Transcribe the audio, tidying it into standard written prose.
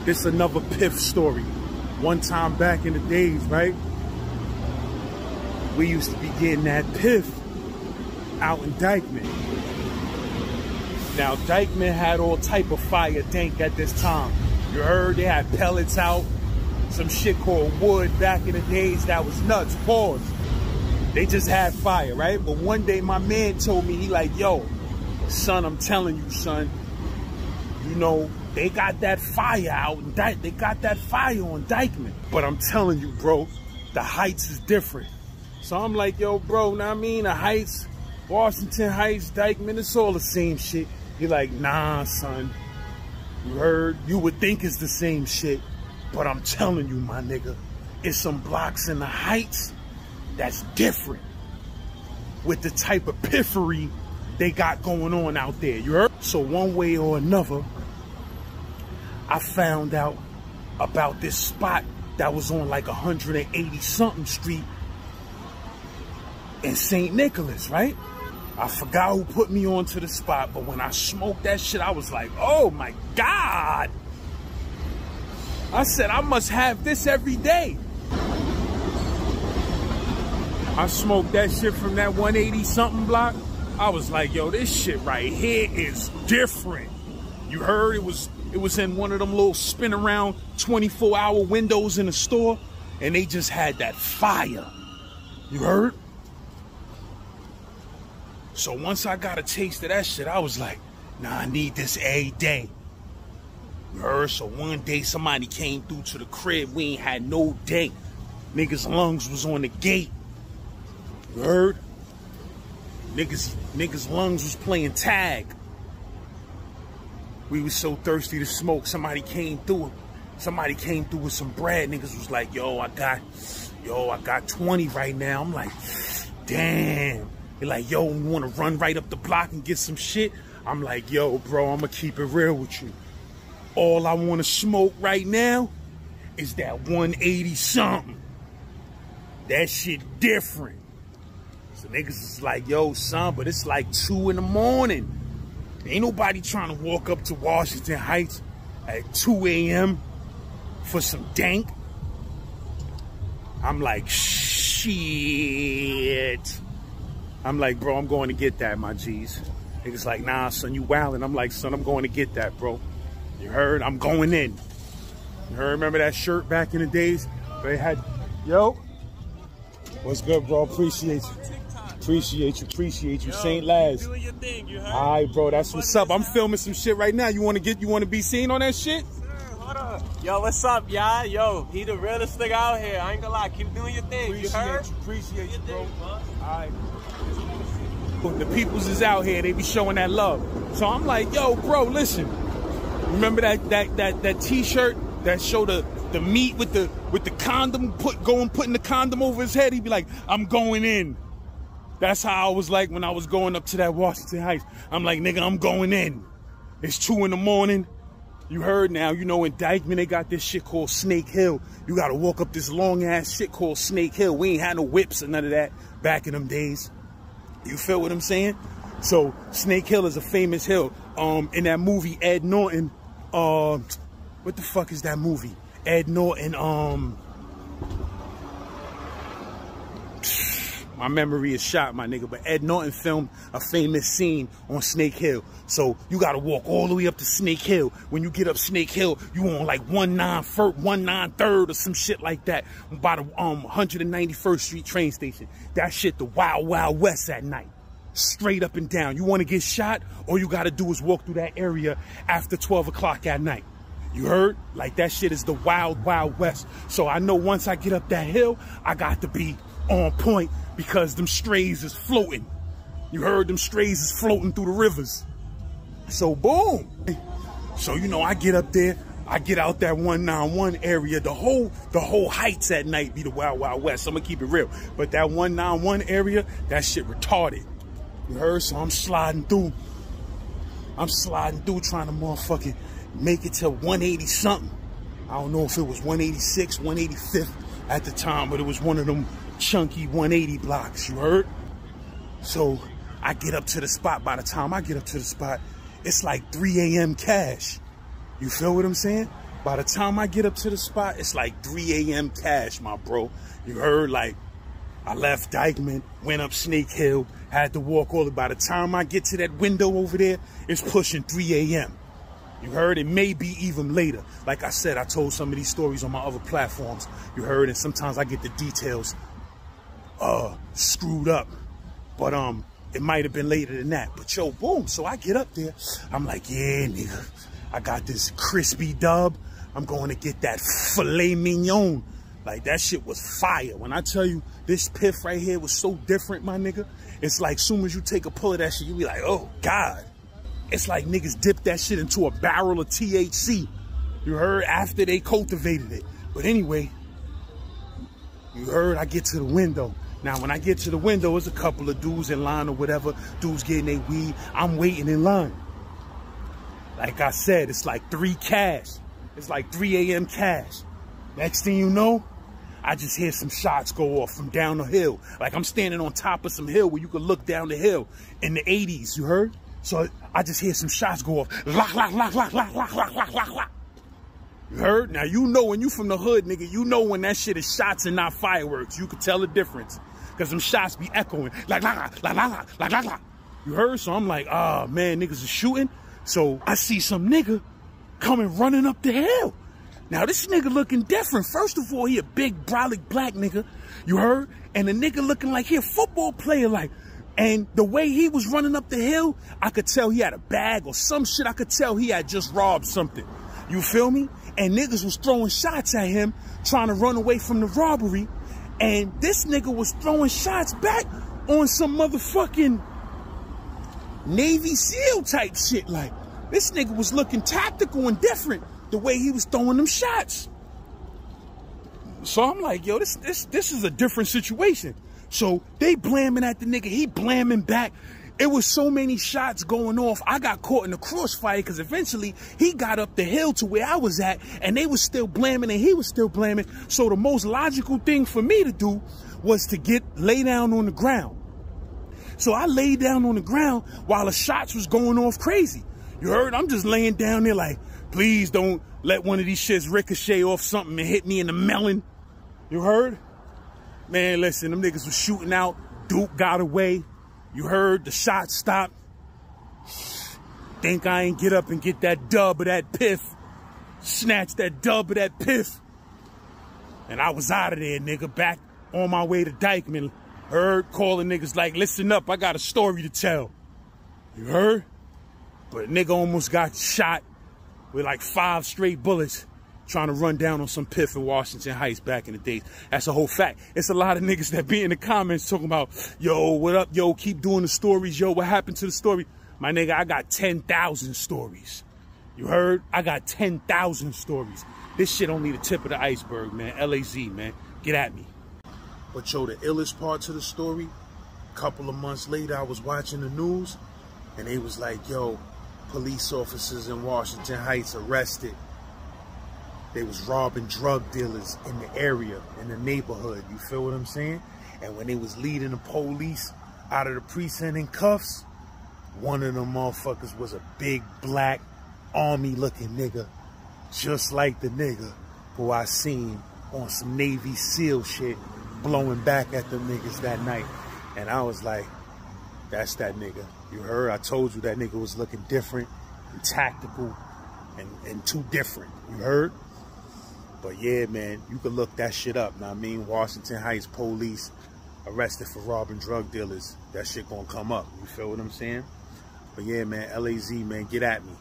This another Piff story. One time back in the days, right? We used to be getting that Piff out in Dyckman. Now, Dyckman had all type of fire dank at this time. You heard? They had pellets out. Some shit called wood back in the days. That was nuts. Pause. They just had fire, right? But one day my man told me, he like, yo, son, I'm telling you, son, you know, they got that fire out in Dyckman. They got that fire on Dyckman. But I'm telling you, bro, the Heights is different. So I'm like, yo, bro, know what I mean? The Heights, Washington Heights, Dyckman, it's all the same shit. He like, nah, son, you heard? You would think it's the same shit. But I'm telling you, my nigga, it's some blocks in the Heights that's different with the type of piffery they got going on out there, you heard? So one way or another, I found out about this spot that was on like 180-something street in St. Nicholas, right? I forgot who put me onto the spot, but when I smoked that shit, I was like, oh my God. I said, I must have this every day. I smoked that shit from that 180-something block. I was like, yo, this shit right here is different. You heard? It was in one of them little spin around 24-hour windows in the store, and they just had that fire. You heard? So once I got a taste of that shit, I was like, nah, I need this every day. You heard? So one day somebody came through to the crib. We ain't had no day. Niggas' lungs was on the gate. You heard? Niggas' lungs was playing tag. We was so thirsty to smoke. Somebody came through. Somebody came through with some bread. Niggas was like, yo, I got 20 right now. I'm like, damn. They're like, yo, you want to run right up the block and get some shit? I'm like, yo, bro, I'm going to keep it real with you. All I want to smoke right now is that 180-something. That shit different. So niggas is like, yo, son, but it's like 2 in the morning. Ain't nobody trying to walk up to Washington Heights at 2 a.m. for some dank. I'm like, shit. I'm like, bro, I'm going to get that, my G's. Niggas like, nah, son, you wildin'. I'm like, son, I'm going to get that, bro. You heard? I'm going in. You heard? Remember that shirt back in the days? They had, yo. What's good, bro? Appreciate you. Appreciate you. Yo, St. Laz. Doing your thing, you heard? All right, bro, that's what's up. I'm filming some shit right now. You want to be seen on that shit? Sir, hold up. Yo, what's up, y'all? Yo, he the realest nigga out here. I ain't gonna lie. Keep doing your thing, you heard? Appreciate you, bro. All right. The peoples is out here. They be showing that love. So I'm like, yo, bro, listen. Remember that T-shirt that showed the meat with the condom, putting the condom over his head? He'd be like, I'm going in. That's how I was like when I was going up to that Washington Heights. I'm like, nigga, I'm going in. It's 2 in the morning. You heard now, you know, in Dyckman, they got this shit called Snake Hill. You got to walk up this long-ass shit called Snake Hill. We ain't had no whips or none of that back in them days. You feel what I'm saying? So Snake Hill is a famous hill. In that movie, Ed Norton, what the fuck is that movie? Ed Norton, my memory is shot, my nigga, but Ed Norton filmed a famous scene on Snake Hill. So you gotta walk all the way up to Snake Hill. When you get up Snake Hill, you on like 193rd or some shit like that by the 191st Street train station. That shit the Wild Wild West at night. Straight up and down. You wanna get shot? All you gotta do is walk through that area after 12 o'clock at night. You heard? Like that shit is the Wild Wild West. So I know once I get up that hill, I got to be on point because them strays is floating. You heard? Them strays is floating through the rivers. So boom. So, you know, I get up there, I get out that 191 area. The whole Heights at night be the Wild Wild West. So I'm gonna keep it real. But that 191 area, that shit retarded. You heard? So I'm sliding through. I'm sliding through trying to motherfucking make it to 180 something. I don't know if it was 186, 185th at the time, but it was one of them chunky 180 blocks, you heard? So I get up to the spot. By the time I get up to the spot, it's like 3 a.m. cash. You feel what I'm saying? By the time I get up to the spot, it's like 3 a.m. cash, my bro. You heard? Like, I left Dyckman, went up Snake Hill, had to walk all the way. By the time I get to that window over there, it's pushing 3 a.m. You heard? It may be even later. Like I said, I told some of these stories on my other platforms. You heard? And sometimes I get the details screwed up. But it might have been later than that. But yo, boom. So I get up there. I'm like, yeah, nigga. I got this crispy dub. I'm going to get that filet mignon. Like, that shit was fire. When I tell you, this piff right here was so different, my nigga. It's like, soon as you take a pull of that shit, you be like, oh, God. It's like niggas dipped that shit into a barrel of THC. You heard? After they cultivated it. But anyway, you heard? I get to the window. Now, when I get to the window, there's a couple of dudes in line or whatever. Dudes getting their weed. I'm waiting in line. Like I said, it's like 3 cash. It's like 3 a.m. cash. Next thing you know, I just hear some shots go off from down the hill. Like I'm standing on top of some hill where you could look down the hill in the 80s, you heard? So I just hear some shots go off. Lock, lock, lock, lock, lock, lock, lock, lock, lock, lock. You heard? Now, you know when you from the hood, nigga, you know when that shit is shots and not fireworks. You could tell the difference. Because them shots be echoing. Like, la, la, la, la, la, la, la. You heard? So I'm like, ah, man, niggas are shooting. So I see some nigga coming running up the hill. Now, this nigga looking different. First of all, he a big, brolic black nigga. You heard? And the nigga looking like he a football player, like. And the way he was running up the hill, I could tell he had a bag or some shit. I could tell he had just robbed something. You feel me? And niggas was throwing shots at him, trying to run away from the robbery. And this nigga was throwing shots back on some motherfucking Navy SEAL type shit. Like, this nigga was looking tactical and different the way he was throwing them shots. So I'm like, yo, this is a different situation. So they blamming at the nigga, he blamming back. It was so many shots going off. I got caught in the crossfire because eventually he got up the hill to where I was at and they was still blamming and he was still blamming. So the most logical thing for me to do was to lay down on the ground. So I laid down on the ground while the shots was going off crazy. You heard? I'm just laying down there like, please don't let one of these shits ricochet off something and hit me in the melon. You heard? Man, listen, them niggas was shooting out. Duke got away. You heard? The shot stopped. Think I ain't get up and get that dub of that piff. Snatch that dub of that piff. And I was out of there, nigga. Back on my way to Dyckman. Heard? Calling niggas like, listen up, I got a story to tell. You heard? But nigga almost got shot with like 5 straight bullets trying to run down on some piff in Washington Heights back in the days. That's a whole fact. It's a lot of niggas that be in the comments talking about, yo, what up, yo, keep doing the stories, yo, what happened to the story? My nigga, I got 10,000 stories. You heard? I got 10,000 stories. This shit only the tip of the iceberg, man. LAZ, man. Get at me. But yo, the illest part to the story, a couple of months later, I was watching the news, and they was like, yo, police officers in Washington Heights arrested. They was robbing drug dealers in the area, in the neighborhood. You feel what I'm saying? And when they was leading the police out of the precinct in cuffs, one of them motherfuckers was a big black army-looking nigga, just like the nigga who I seen on some Navy SEAL shit blowing back at them niggas that night. And I was like, that's that nigga. You heard? I told you that nigga was looking different and tactical and too different. You heard? But yeah, man, you can look that shit up. Now, I mean, Washington Heights police arrested for robbing drug dealers. That shit gonna come up. You feel what I'm saying? But yeah, man, LAZ, man, get at me.